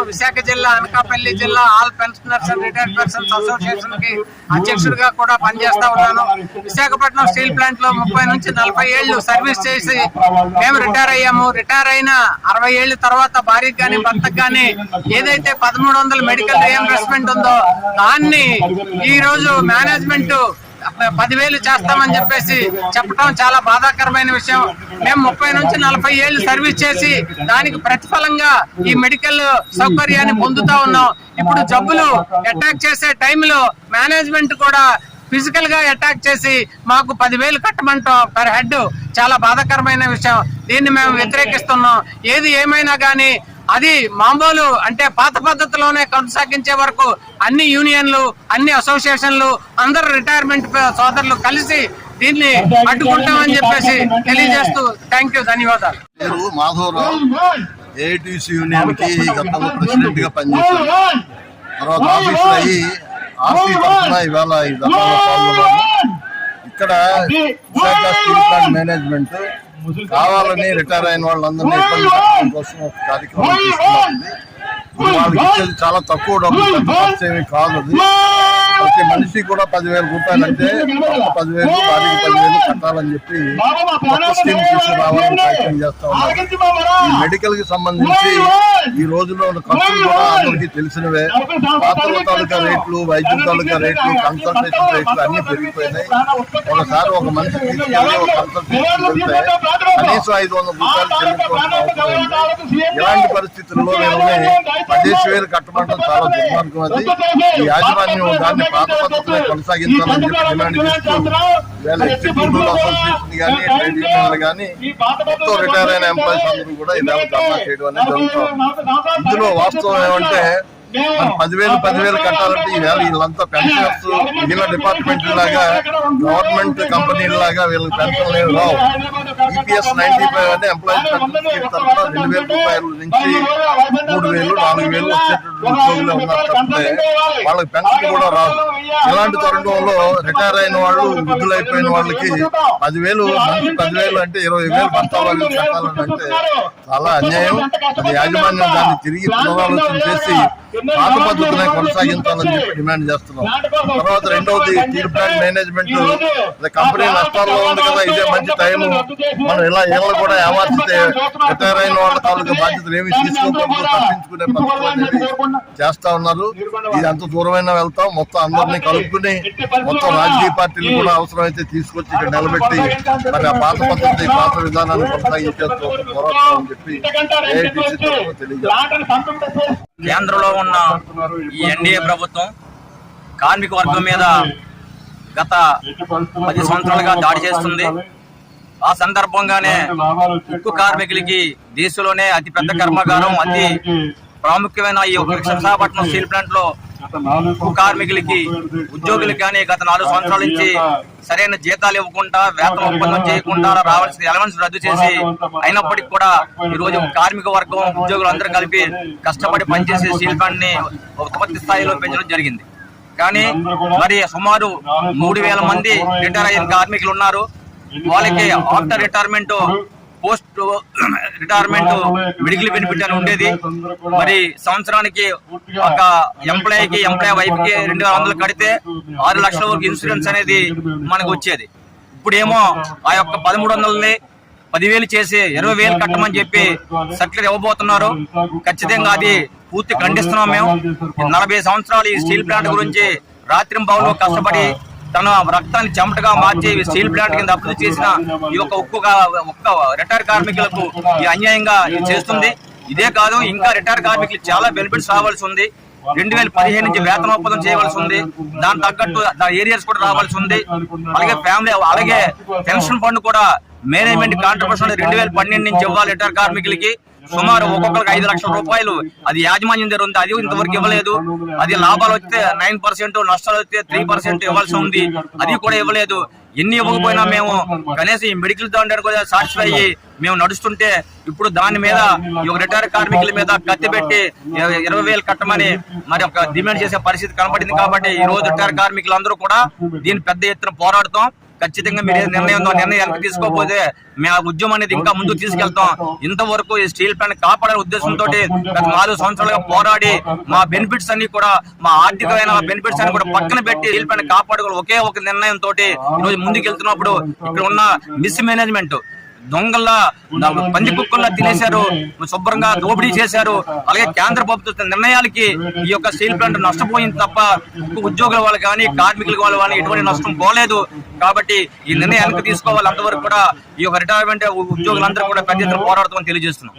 విశాఖ జిల్లా అనకాపల్లి జిల్లా all pensioners and retired persons association కి అధ్యక్షుడిగా కూడా పనిచేస్తా ఉన్నాను. విశాఖపట్నం స్టీల్ ప్లాంట్ లో 30 నుంచి 40 ఏళ్లు సర్వీస్ చేసి మేము రిటైర్ అయ్యాము. రిటైర్ అయిన 60 ఏళ్ల తర్వాత భార్యకు గాని భర్తకు గాని ఏదైతే 1300 మెడికల్ రియంబర్స్మెంట్ ఉందో దాన్ని ఈ రోజు మేనేజ్మెంట్ 10,000 చేస్తామని చెప్పేసి చెప్పడం చాలా బాధాకరమైన విషయం. మేము 30 నుంచి 40 ఏళ్లు సర్వీస్ చేసి దానికి ప్రతిఫలంగా ఈ మెడికల్ సౌకర్యాన్ని పొందుతా ఉన్నాం. ఇప్పుడు జబ్బులు అటాక్ చేసే టైంలో మేనేజ్మెంట్ కూడా ఫిజికల్ గా అటాక్ చేసి మాకు 10,000 కట్టమంటాం పర్ హెడ్. చాలా బాధాకరమైన విషయం. దీన్ని మేము వ్యతిరేకిస్తున్నాం. ఏది ఏమైనా కానీ అది మామూలు అంటే పాత పద్ధతిలోనే కొనసాగించే వరకు అన్ని యూనియన్లు, అన్ని అసోసియేషన్లు, అందరు రిటైర్మెంట్ సోదరులు కలిసి దీన్ని అడ్డుకుంటామని చెప్పేసి తెలియజేస్తూ థ్యాంక్ యూ, ధన్యవాదాలు. మాధవరావు ఏఐటీసీ యూనియన్ కి గతంలో ప్రెసిడెంట్ గా పనిచేశాను. తర్వాత ఆఫీసర్ అయ్యి ఆర్సీ తరఫున ఇవాళ ఈ దఫాలో పాల్గొన్నాను. ఇక్కడ విశాఖ స్టీల్ ప్లాంట్ మేనేజ్మెంట్ కావాలని రిటైర్ అయిన వాళ్ళందరినీ ఇబ్బంది పెట్టడం కోసం ఒక కార్యక్రమం తీసుకున్నది. వాళ్ళకి ఇచ్చేది చాలా తక్కువ డబ్బు, పెద్ద ఖర్చు ఏమీ కాదు. అది ప్రతి మనిషి కూడా 10,000 రూపాయలు అంటే 10,000, వారికి 10,000 కట్టాలని చెప్పి కొత్త స్కీమ్ తీసుకురావాలని ప్రయత్నం చేస్తా ఉన్నారు. ఈ మెడికల్ కి సంబంధించి ఈ రోజుల్లో ఖర్చులు కూడా అందరికీ తెలిసినవే. పాత్రల తాలూకా రేట్లు, వైద్యం తాలూకా రేట్లు, కన్సల్టేషన్ రేట్లు అన్ని పెరిగిపోయినాయి. ఒకసారి ఒక మనిషి తీసుకెళ్ళి ఒక కన్సల్టేషన్ వెళ్తే కనీసం 500 రూపాయలు చెల్లించుకోవాల్సిన అవసరం ఉంది. ఇలాంటి పరిస్థితుల్లో నేను 10,000 కట్టమంటం చాలా దుర్మార్గం. అది ఈ యాజమాన్యం దాన్ని పాత పద్ధతిలో కొనసాగించాలని చెప్పి డిమాండ్ చేస్తూ వీళ్ళ ఎగ్జిక్యూటివ్ అసోసియేషన్ కానీ, ట్రేడ్ యూనియన్లు కానీ, మొత్తం రిటైర్ అయిన ఎంప్లాయీస్ అందరూ కూడా ఇవాళ ధర్నా చేయడం అనేది జరుగుతుంది. ఇందులో వాస్తవం ఏమంటే మరి 10,000 కట్టాలంటే ఈవేళ వీళ్ళంతా పెన్షనర్స్ వీళ్ళ డిపార్ట్మెంట్ లాగా గవర్నమెంట్ కంపెనీల లాగా వీళ్ళకి పెన్షన్ ఏమి రావు. ఈపీఎస్ 95 అంటే ఎంప్లాయీస్ పెన్షన్ స్కీమ్ తరఫున 2,000 రూపాయల నుంచి 3,000, 4,000 వచ్చేటటువంటి ఉద్యోగులే ఉన్నారు తప్పితే వాళ్ళకి పెన్షన్ కూడా రాదు. ఇలాంటి తరుణంలో రిటైర్ అయిన వాళ్ళు, వృద్ధులైపోయిన వాళ్ళకి 10,000, మంచి 10,000 అంటే 20,000 భర్త వాళ్ళు కట్టాలని అంటే చాలా అన్యాయం. అది యాజమాన్యం దాన్ని తిరిగి పునరాలోచన చేసి పాత పద్ధతిని కొనసాగించాలని చెప్పి డిమాండ్ చేస్తున్నాం. తర్వాత రెండవది, స్టీల్ ప్లాంట్ మేనేజ్మెంట్ కంపెనీ నష్టాల్లో ఉంది కదా, ఇదే మంచి టైం. మనం ఇలా ఏళ్ళు కూడా ఏమార్చితే రిటైర్ అయిన వాళ్ళ తాలూకా బాధ్యతలు ఏమి తీసుకోకుండా తప్పించుకునే పద్ధతులు అనేవి చేస్తా ఉన్నారు. ఇది అంత దూరమైనా వెళ్తాం. మొత్తం అందరినీ కలుపుకుని మొత్తం రాజకీయ పార్టీలు కూడా అవసరమైతే తీసుకొచ్చి ఇక్కడ నిలబెట్టి మరి ఆ పాత పద్ధతి, పాత విధానాన్ని కొనసాగించేందుకు పోరాడతామని చెప్పి ఏఐటీసీ తరఫున తెలియజేస్తాం. కేంద్రంలో ఉన్న ఈ ఎన్డీఏ ప్రభుత్వం కార్మిక వర్గం మీద గత 10 సంవత్సరాలుగా దాడి చేస్తుంది. ఆ సందర్భంగానే ఉక్కు కార్మికులకి దేశంలోనే అతి పెద్ద కర్మాగారం, అతి ప్రాముఖ్యమైన ఈ విశాఖపట్నం స్టీల్ ప్లాంట్ లో ఉక్కు కార్మికులకి, ఉద్యోగులకు కానీ గత 4 సంవత్సరాల నుంచి సరైన జీతాలు ఇవ్వకుండా, వేతన ఒప్పందం చేయకుండా రావాల్సిన అలవెన్స్ రద్దు చేసి అయినప్పటికీ కూడా ఈ రోజు కార్మిక వర్గం, ఉద్యోగులు అందరూ కలిపి కష్టపడి పనిచేసి స్టీల్ ప్లాంట్ ని ఉత్పత్తి స్థాయిలో పెంచడం జరిగింది. కానీ మరి సుమారు 3,000 మంది రిటైర్ అయిన కార్మికులు ఉన్నారు. వాళ్ళకి after retirement, post retirement medical benefit అని ఉండేది. మరి సంవత్సరానికి ఒక ఎంప్లాయీ వైఫ్ కి 2,600 కడితే 6 లక్షల వరకు ఇన్సూరెన్స్ అనేది మనకు వచ్చేది. ఇప్పుడేమో ఆ యొక్క 1,300ని 10,000 చేసి 20,000 కట్టమని చెప్పి సర్టిఫికేట్ ఇవ్వబోతున్నారు. ఖచ్చితంగా అది పూర్తి ఖండిస్తున్నాం. మేము 40 సంవత్సరాలు ఈ స్టీల్ ప్లాంట్ గురించి రాత్రింబవలు కష్టపడి తన రక్తాన్ని చెమటగా మార్చి స్టీల్ ప్లాంట్ కింద అభివృద్ధి చేసిన ఈ యొక్క ఒక్క రిటైర్ కార్మికులకు ఈ అన్యాయంగా చేస్తుంది. ఇదే కాదు, ఇంకా రిటైర్ కార్మికులు చాలా బెనిఫిట్స్ రావాల్సి ఉంది. 2015 నుంచి వేతన ఒప్పందం చేయవలసి ఉంది. దాని తగ్గట్టు ఏరియాస్ కూడా రావాల్సి ఉంది. అలాగే పెన్షన్ ఫండ్ కూడా మేనేజ్మెంట్ కాంట్రిబ్యూషన్ 2012 నుంచి ఇవ్వాలి రిటైర్ కార్మికులకి. సుమారు ఒక్కొక్కరికి 5 లక్షల రూపాయలు అది యాజమాన్యం దగ్గర ఉంది. అది ఇంతవరకు ఇవ్వలేదు. అది లాభాలు వస్తే 9%, నష్టాలు వస్తే 3% ఇవ్వాల్సి ఉంది. అది కూడా ఇవ్వలేదు. ఎన్ని ఇవ్వకపోయినా మేము కనీసం ఈ మెడికల్ దాంట్లో కూడా సాటిస్ఫై అయ్యి మేము నడుస్తుంటే ఇప్పుడు దాని మీద రిటైర్ కార్మికుల మీద కత్తి పెట్టి 20,000 కట్టమని మరి ఒక డిమాండ్ చేసే పరిస్థితి కనబడింది. కాబట్టి ఈ రోజు రిటైర్ కార్మికులందరూ కూడా దీన్ని పెద్ద ఎత్తున పోరాడుతాం. ఖచ్చితంగా మీరు ఏ నిర్ణయం ఉందో నిర్ణయం వెనక్కి తీసుకోకపోతే మేము ఆ ఉద్యమం అనేది ఇంకా ముందుకు తీసుకెళ్తాం. ఇంతవరకు ఈ స్టీల్ ప్లాంట్ కాపాడే ఉద్దేశంతో గత 4 సంవత్సరాలుగా పోరాడి మా బెనిఫిట్స్ అన్ని కూడా, మా ఆర్థికమైన బెనిఫిట్స్ అన్ని కూడా పక్కన పెట్టి స్టీల్ ప్లాంట్ కాపాడుకోవాలి ఒకే ఒక నిర్ణయం తోటి ఈరోజు ముందుకు వెళ్తున్నప్పుడు ఇక్కడ ఉన్న మిస్ మేనేజ్మెంట్ దొంగల్లా పంది కుక్కల్లా తినేశారు, శుభ్రంగా దోపిడీ చేశారు. అలాగే కేంద్ర ప్రభుత్వ నిర్ణయాలకి ఈ యొక్క స్టీల్ ప్లాంట్ నష్టపోయింది తప్ప ఉద్యోగుల వాళ్ళు కానీ కార్మికుల వాళ్ళ కానీ ఎటువంటి నష్టం పోలేదు. కాబట్టి ఈ నిర్ణయం వెనక్కి తీసుకోవాలి. అంతవరకు కూడా ఈ యొక్క రిటైర్మెంట్ ఉద్యోగులందరూ కూడా పెద్ద ఎత్తున పోరాడతామని తెలియజేస్తున్నాం.